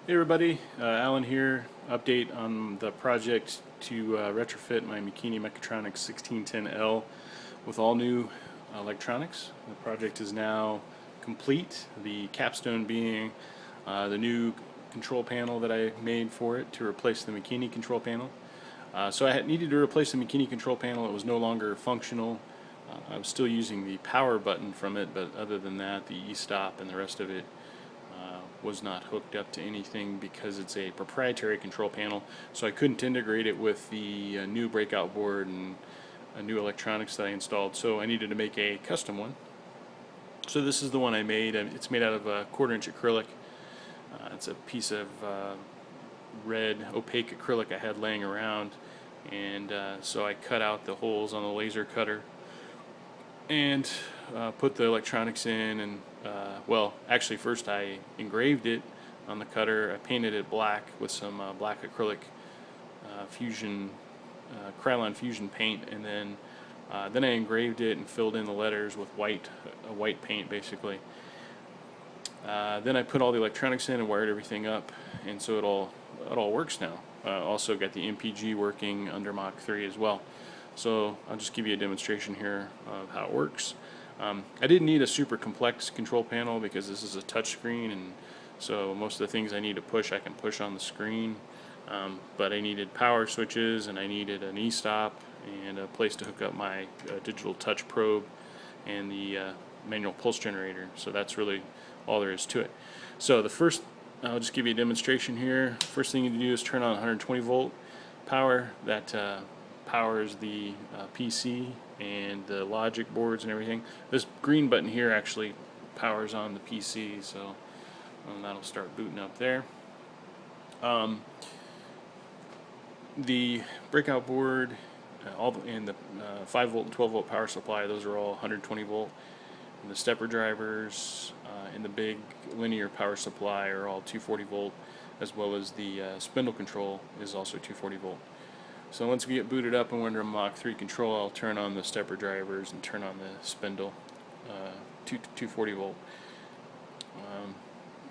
Hey everybody, Alan here. Update on the project to retrofit my Makini Mechatronics 1610L with all new electronics. The project is now complete, the capstone being the new control panel that I made for it to replace the Makini control panel. So I had needed to replace the Makini control panel. It was no longer functional. I was still using the power button from it, but other than that, the e-stop and the rest of it was not hooked up to anything because it's a proprietary control panel, so I couldn't integrate it with the new breakout board and new electronics that I installed, so I needed to make a custom one. So this is the one I made. It's made out of a 1/4-inch acrylic. It's a piece of red opaque acrylic I had laying around, and so I cut out the holes on the laser cutter and put the electronics in, and well, actually first I engraved it on the cutter. I painted it black with some black acrylic fusion Krylon fusion paint, and then I engraved it and filled in the letters with white paint basically. Then I put all the electronics in and wired everything up, and so it all works now. Also got the MPG working under Mach 3 as well. So I'll just give you a demonstration here of how it works. I didn't need a super complex control panel because this is a touch screen, and so most of the things I need to push I can push on the screen. But I needed power switches, and I needed an e-stop and a place to hook up my digital touch probe and the manual pulse generator. So that's really all there is to it. So I'll just give you a demonstration here. First thing you need to do is turn on 120 volt power. That powers the PC and the logic boards and everything. This green button here actually powers on the PC, so that'll start booting up there. The breakout board, and the 5 volt and 12 volt power supply, those are all 120 volt. And the stepper drivers and the big linear power supply are all 240 volt, as well as the spindle control is also 240 volt. So once we get booted up and we're under Mach 3 control, I'll turn on the stepper drivers and turn on the spindle 240 volt.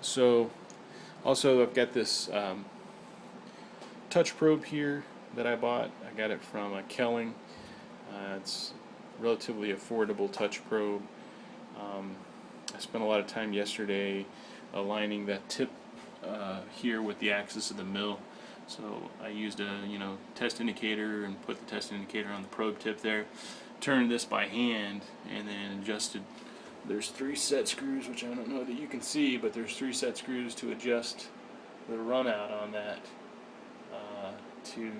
So also I've got this touch probe here that I bought. I got it from Kelling. It's relatively affordable touch probe. I spent a lot of time yesterday aligning that tip here with the axis of the mill. So I used a test indicator and put the test indicator on the probe tip there. Turned this by hand and then adjusted. There's 3 set screws, which I don't know that you can see, but there's 3 set screws to adjust the run out on that to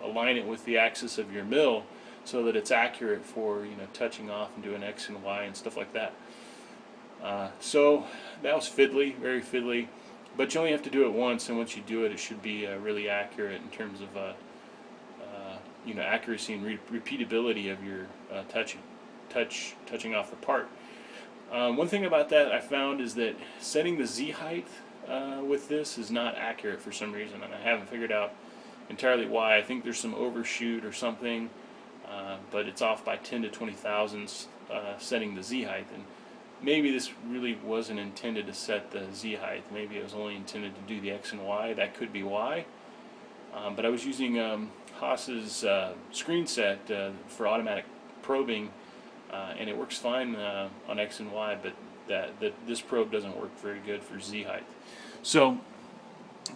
align it with the axis of your mill so that it's accurate for touching off and doing X and Y and stuff like that. So that was fiddly, very fiddly. But you only have to do it once, and once you do it, it should be really accurate in terms of accuracy and repeatability of your touching off the part. One thing about that I found is that setting the Z height with this is not accurate for some reason, and I haven't figured out entirely why. I think there's some overshoot or something, but it's off by 10 to 20 thousandths setting the Z height. And maybe this really wasn't intended to set the Z height. Maybe it was only intended to do the X and Y. That could be why. But I was using Haas's screen set for automatic probing, and it works fine on X and Y, but this probe doesn't work very good for Z height. So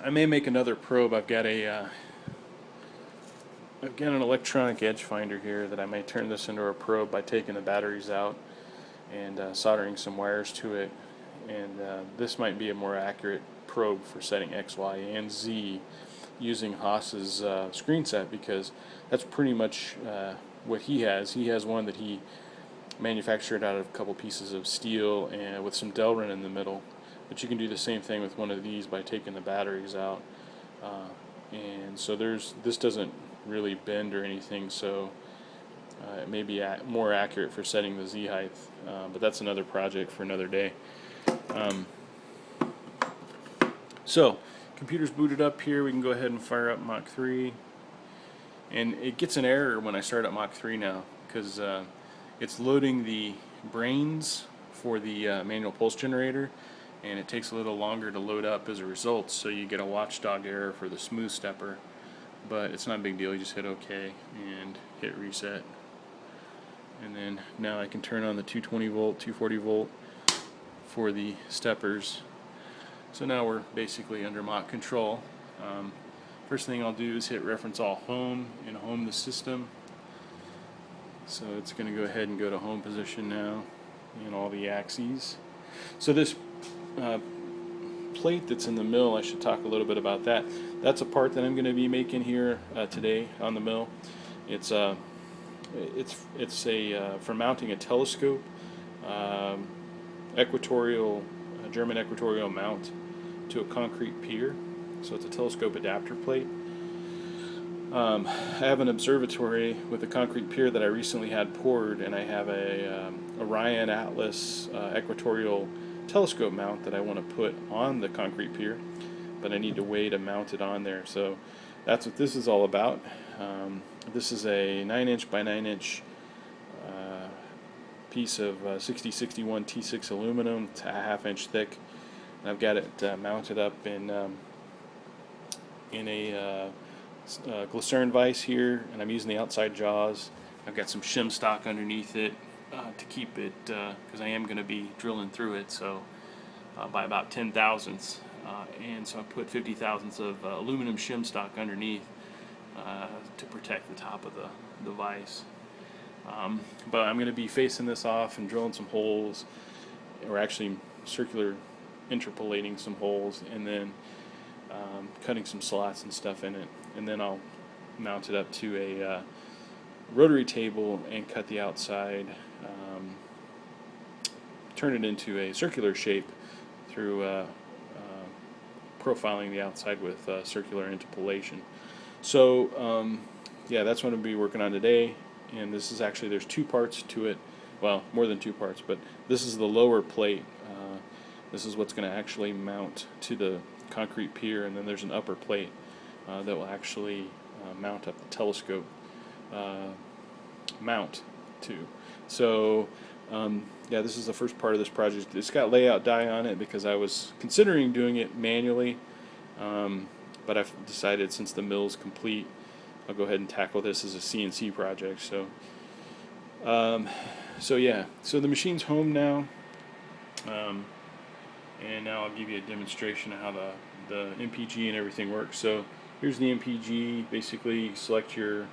I may make another probe. I've got an electronic edge finder here that I may turn this into a probe by taking the batteries out and soldering some wires to it, and this might be a more accurate probe for setting X, Y, and Z using Haas's screen set, because that's pretty much what he has. He has one that he manufactured out of a couple pieces of steel and with some Delrin in the middle, but you can do the same thing with one of these by taking the batteries out, and so this doesn't really bend or anything, so it may be more accurate for setting the Z height, but that's another project for another day. So, computer's booted up here. We can go ahead and fire up Mach 3. And it gets an error when I start at Mach 3 now, because it's loading the brains for the manual pulse generator, and it takes a little longer to load up as a result, so you get a watchdog error for the smooth stepper. But it's not a big deal, you just hit OK and hit reset. And then now I can turn on the 220 volt, 240 volt for the steppers. So now we're basically under mock control. First thing I'll do is hit reference all home and home the system. So it's going to go ahead and go to home position now in all the axes. So this plate that's in the mill, I should talk a little bit about that. That's a part that I'm going to be making here today on the mill. It's a for mounting a telescope, equatorial German equatorial mount to a concrete pier. So it's a telescope adapter plate. I have an observatory with a concrete pier that I recently had poured, and I have a Orion Atlas equatorial telescope mount that I want to put on the concrete pier, but I need to weigh to mount it on there. So that's what this is all about. This is a 9" by 9" piece of 6061 T6 aluminum. It's a ½ inch thick. And I've got it mounted up in a glycerin vise here, and I'm using the outside jaws. I've got some shim stock underneath it to keep it, because I am going to be drilling through it, so by about 10 thousandths. And so I put 50 thousandths of aluminum shim stock underneath to protect the top of the vise. But I'm going to be facing this off and drilling some holes, or actually circular interpolating some holes, and then cutting some slots and stuff in it, and then I'll mount it up to a rotary table and cut the outside, turn it into a circular shape through profiling the outside with circular interpolation. So yeah, that's what I'll be working on today. And this is actually, there's two parts to it, well, more than two parts, but this is the lower plate. This is what's going to actually mount to the concrete pier, and then there's an upper plate that will actually mount up the telescope mount to. So yeah, this is the first part of this project. It's got layout die on it because I was considering doing it manually, but I've decided since the mill's complete, I'll go ahead and tackle this as a CNC project. So so yeah, so the machine's home now, and now I'll give you a demonstration of how the MPG and everything works. So here's the MPG. Basically, select your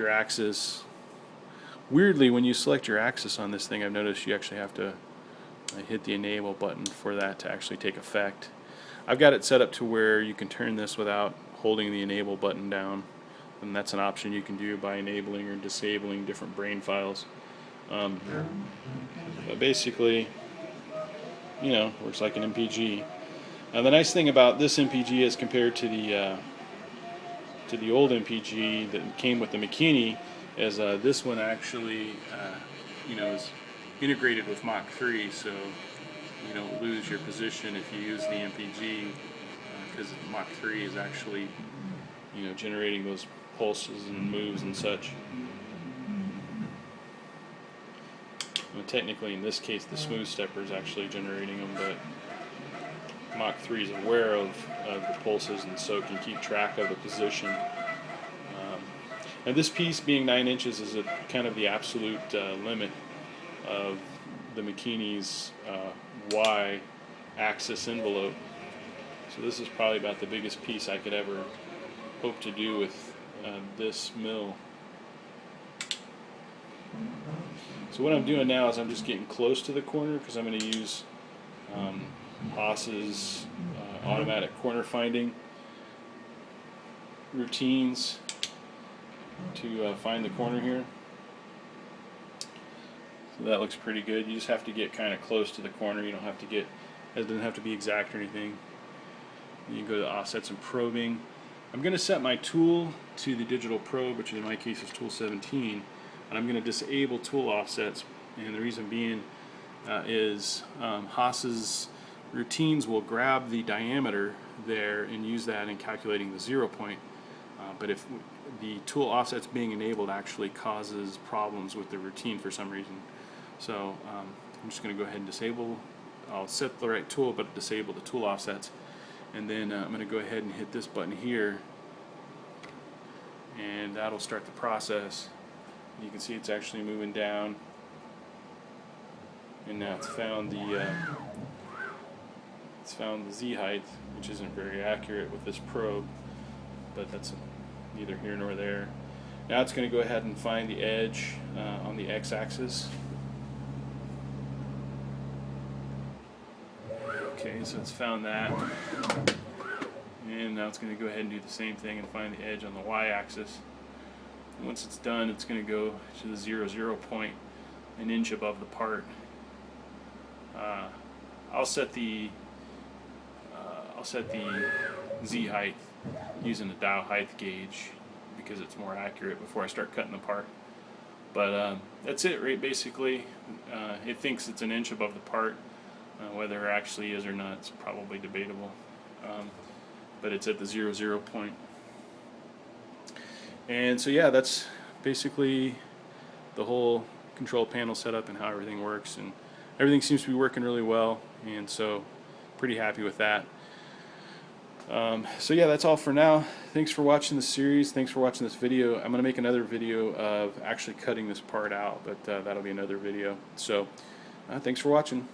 axis. Weirdly, when you select your axis on this thing, I've noticed you actually have to hit the enable button for that to actually take effect. I've got it set up to where you can turn this without holding the enable button down, and that's an option you can do by enabling or disabling different brain files. But basically, you know, works like an MPG. Now the nice thing about this MPG as compared to the old MPG that came with the McKinney is this one actually, you know, is integrated with Mach 3, so you don't lose your position if you use the MPG, because Mach 3 is actually, you know, generating those pulses and moves and such. Well, technically, in this case, the smooth stepper is actually generating them, but Mach 3 is aware of the pulses, and so can keep track of the position. And this piece, being 9 inches, is kind of the absolute limit of the McKinney's Y-axis envelope. So this is probably about the biggest piece I could ever hope to do with this mill. So what I'm doing now is I'm just getting close to the corner, because I'm going to use Haas's automatic corner finding routines to find the corner here. So that looks pretty good. You just have to get kind of close to the corner. You don't have to get, it doesn't have to be exact or anything. You can go to offsets and probing. I'm going to set my tool to the digital probe, which in my case is tool 17, and I'm going to disable tool offsets. And the reason being is Haas's routines will grab the diameter there and use that in calculating the 0 point. But if the tool offsets being enabled actually causes problems with the routine for some reason. So I'm just going to go ahead and disable. I'll set the right tool, but disable the tool offsets. And then I'm going to go ahead and hit this button here, and that'll start the process. You can see it's actually moving down, and now it's found the Z height, which isn't very accurate with this probe, but that's neither here nor there. Now it's going to go ahead and find the edge on the x-axis. Okay, so it's found that, and now it's going to go ahead and do the same thing and find the edge on the y-axis. Once it's done, it's going to go to the 0, point, an inch above the part. I'll set the Z height using the dial height gauge because it's more accurate before I start cutting the part. But that's it, right? Basically, it thinks it's an inch above the part. Whether it actually is or not, it's probably debatable. But it's at the 0, point. And so yeah, that's basically the whole control panel setup and how everything works, and everything seems to be working really well, and so pretty happy with that. So yeah, that's all for now. Thanks for watching the series. Thanks for watching this video. I'm going to make another video of actually cutting this part out, but that'll be another video. So thanks for watching.